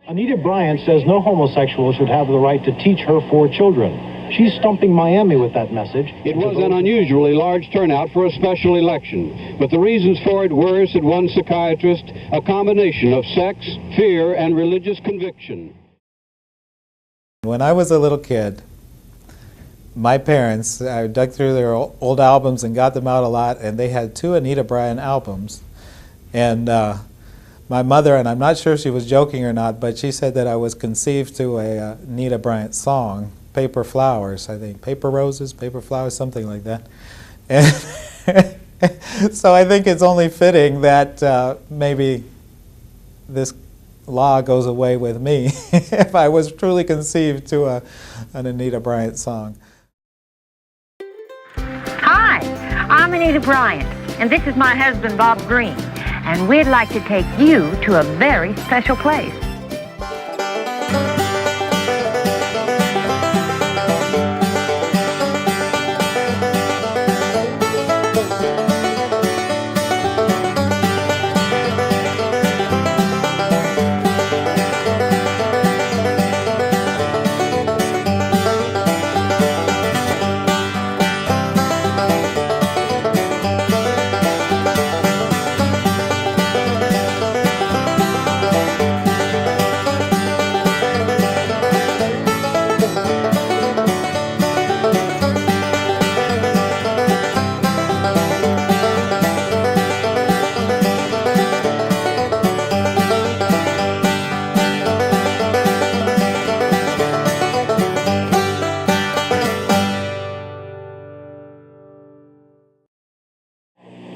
Anita Bryant says no homosexual should have the right to teach her 4 children. She's stumping Miami with that message. It was an unusually large turnout for a special election, but the reasons for it were, said one psychiatrist, a combination of sex, fear, and religious conviction. When I was a little kid, my parents, I dug through their old albums and got them out a lot, and they had 2 Anita Bryant albums. And my mother, and I'm not sure if she was joking or not, but she said that I was conceived to a Anita Bryant song, Paper Flowers, I think. Paper Roses, Paper Flowers, something like that. And so I think it's only fitting that maybe this law goes away with me if I was truly conceived to an Anita Bryant song. Hi, I'm Anita Bryant, and this is my husband, Bob Green, and we'd like to take you to a very special place.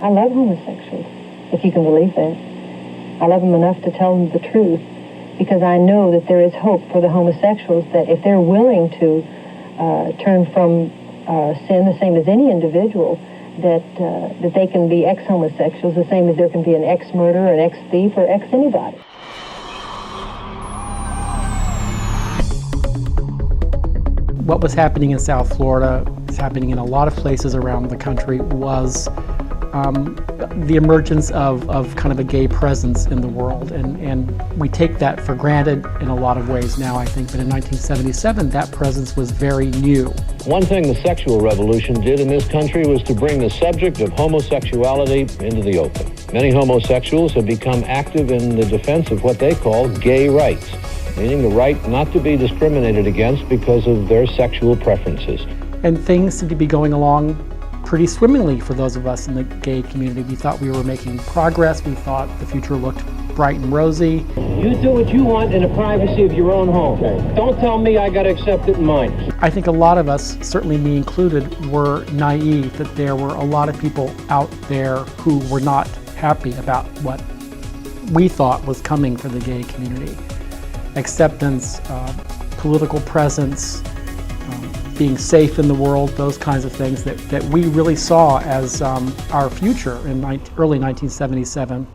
I love homosexuals, if you can believe that. I love them enough to tell them the truth, because I know that there is hope for the homosexuals, that if they're willing to turn from sin the same as any individual, that they can be ex-homosexuals the same as there can be an ex-murderer, an ex-thief, or ex-anybody. What was happening in South Florida, is happening in a lot of places around the country, was the emergence of kind of a gay presence in the world, and we take that for granted in a lot of ways now, I think, but in 1977 that presence was very new. One thing the sexual revolution did in this country was to bring the subject of homosexuality into the open. Many homosexuals have become active in the defense of what they call gay rights, meaning the right not to be discriminated against because of their sexual preferences. And things seem to be going along pretty swimmingly for those of us in the gay community. We thought we were making progress. We thought the future looked bright and rosy. You do what you want in the privacy of your own home. Don't tell me I got to accept it in mine. I think a lot of us, certainly me included, were naive that there were a lot of people out there who were not happy about what we thought was coming for the gay community. Acceptance, political presence, being safe in the world, those kinds of things that we really saw as our future in early 1977.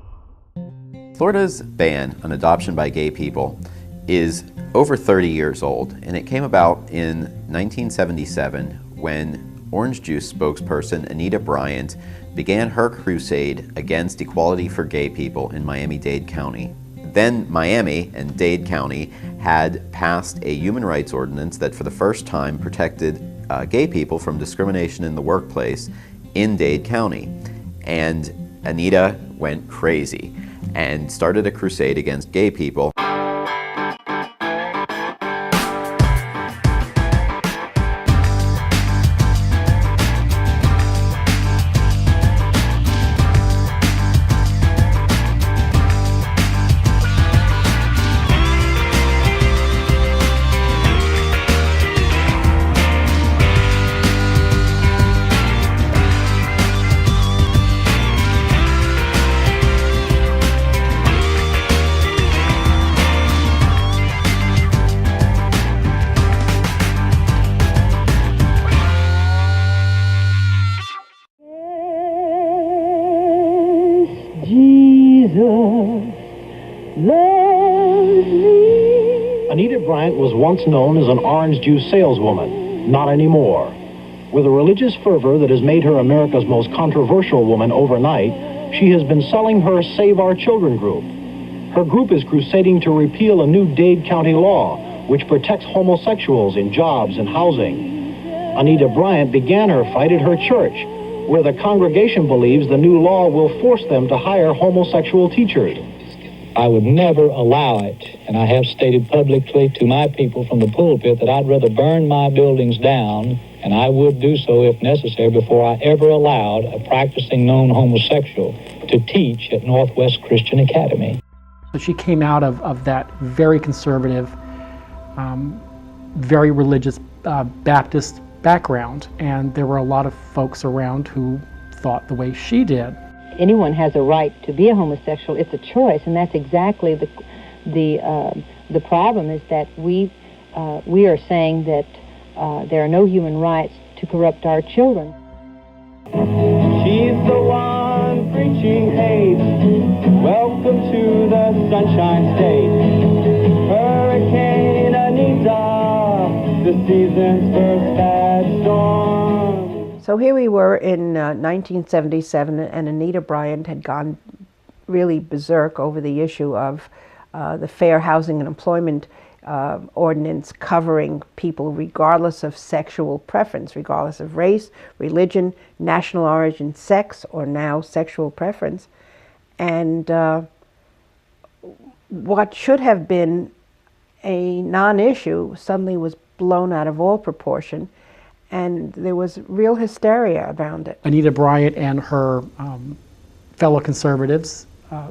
Florida's ban on adoption by gay people is over 30 years old, and it came about in 1977 when orange juice spokesperson Anita Bryant began her crusade against equality for gay people in Miami-Dade County. Then Miami and Dade County had passed a human rights ordinance that for the first time protected gay people from discrimination in the workplace in Dade County. And Anita went crazy and started a crusade against gay people. Anita Bryant was once known as an orange juice saleswoman. Not anymore. With a religious fervor that has made her America's most controversial woman overnight, she has been selling her Save Our Children group. Her group is crusading to repeal a new Dade County law which protects homosexuals in jobs and housing. Anita Bryant began her fight at her church, where the congregation believes the new law will force them to hire homosexual teachers. I would never allow it, and I have stated publicly to my people from the pulpit that I'd rather burn my buildings down, and I would do so if necessary, before I ever allowed a practicing known homosexual to teach at Northwest Christian Academy. So she came out of that very conservative, very religious Baptist background, and there were a lot of folks around who thought the way she did. Anyone has a right to be a homosexual. It's a choice, and that's exactly the problem, is that we are saying that there are no human rights to corrupt our children. She's the one preaching hate. Welcome to the Sunshine State. Hurricane Anita, the season's first bad storm. So here we were in 1977, and Anita Bryant had gone really berserk over the issue of the Fair Housing and Employment ordinance covering people regardless of sexual preference, regardless of race, religion, national origin, sex, or now sexual preference. And what should have been a non-issue suddenly was blown out of all proportion, and there was real hysteria around it. Anita Bryant and her fellow conservatives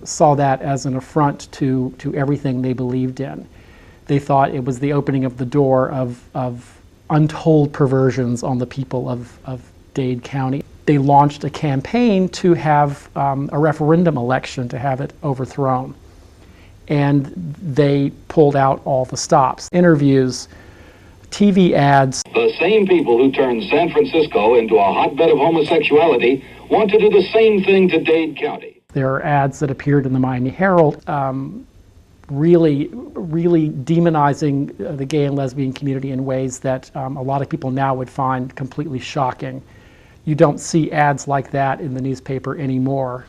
saw that as an affront to everything they believed in. They thought it was the opening of the door of untold perversions on the people of Dade County. They launched a campaign to have a referendum election to have it overthrown. And they pulled out all the stops. Interviews, TV ads. The same people who turned San Francisco into a hotbed of homosexuality want to do the same thing to Dade County. There are ads that appeared in the Miami Herald really demonizing the gay and lesbian community in ways that a lot of people now would find completely shocking. You don't see ads like that in the newspaper anymore,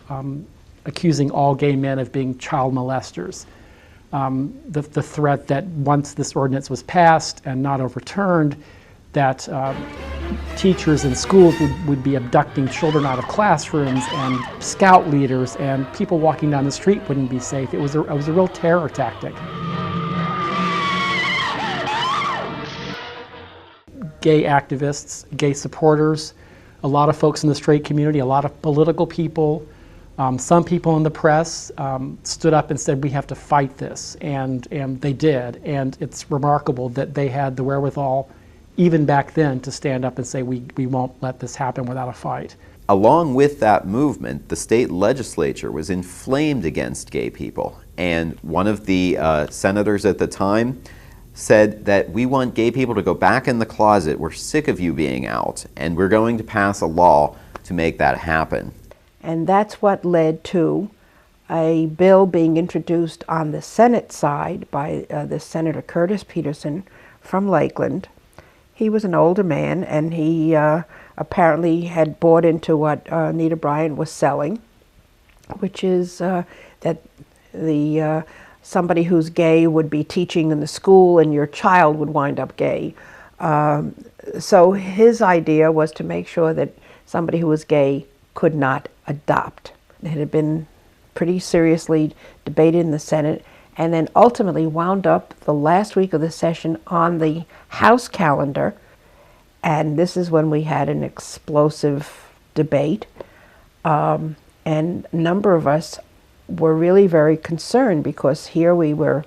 accusing all gay men of being child molesters. The threat that once this ordinance was passed and not overturned, that teachers in schools would be abducting children out of classrooms, and scout leaders and people walking down the street wouldn't be safe. It was a real terror tactic. Gay activists, gay supporters, a lot of folks in the straight community, a lot of political people, some people in the press stood up and said, we have to fight this, and they did. And it's remarkable that they had the wherewithal, even back then, to stand up and say, we won't let this happen without a fight. Along with that movement, the state legislature was inflamed against gay people. And one of the senators at the time said that we want gay people to go back in the closet. We're sick of you being out, and we're going to pass a law to make that happen. And that's what led to a bill being introduced on the Senate side by the Senator Curtis Peterson from Lakeland. He was an older man, and he apparently had bought into what Anita Bryant was selling, which is that somebody who's gay would be teaching in the school and your child would wind up gay. So his idea was to make sure that somebody who was gay could not adopt. It had been pretty seriously debated in the Senate, and then ultimately wound up the last week of the session on the House calendar. And this is when we had an explosive debate. And a number of us were really very concerned, because here we were,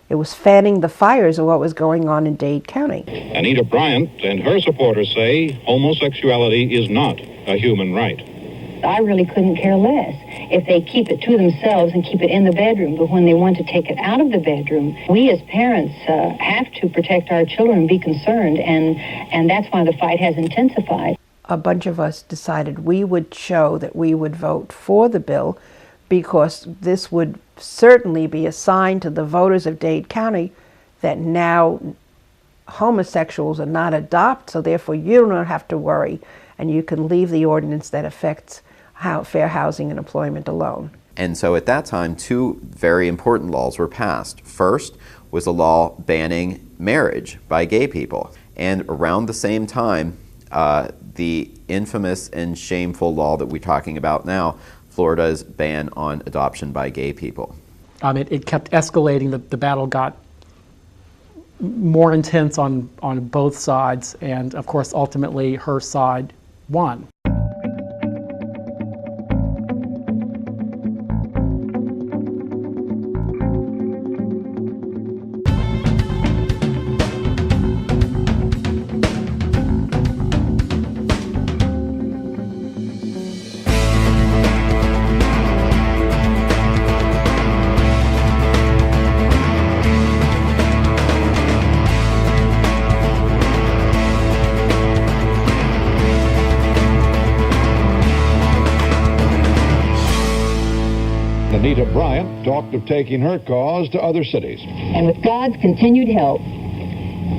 it was fanning the fires of what was going on in Dade County. Anita Bryant and her supporters say homosexuality is not a human right. I really couldn't care less if they keep it to themselves and keep it in the bedroom, but when they want to take it out of the bedroom, we as parents have to protect our children and be concerned, and that's why the fight has intensified. A bunch of us decided we would show that we would vote for the bill, because this would certainly be a sign to the voters of Dade County that now homosexuals are not adopted, so therefore you don't have to worry, and you can leave the ordinance that affects fair housing and employment alone. And so at that time, two very important laws were passed. First was a law banning marriage by gay people. And around the same time, the infamous and shameful law that we're talking about now, Florida's ban on adoption by gay people. It kept escalating. The battle got more intense on both sides, and of course, ultimately, her side won. Anita Bryant talked of taking her cause to other cities. And with God's continued help,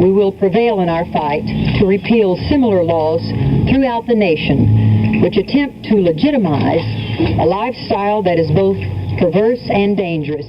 we will prevail in our fight to repeal similar laws throughout the nation, which attempt to legitimize a lifestyle that is both perverse and dangerous.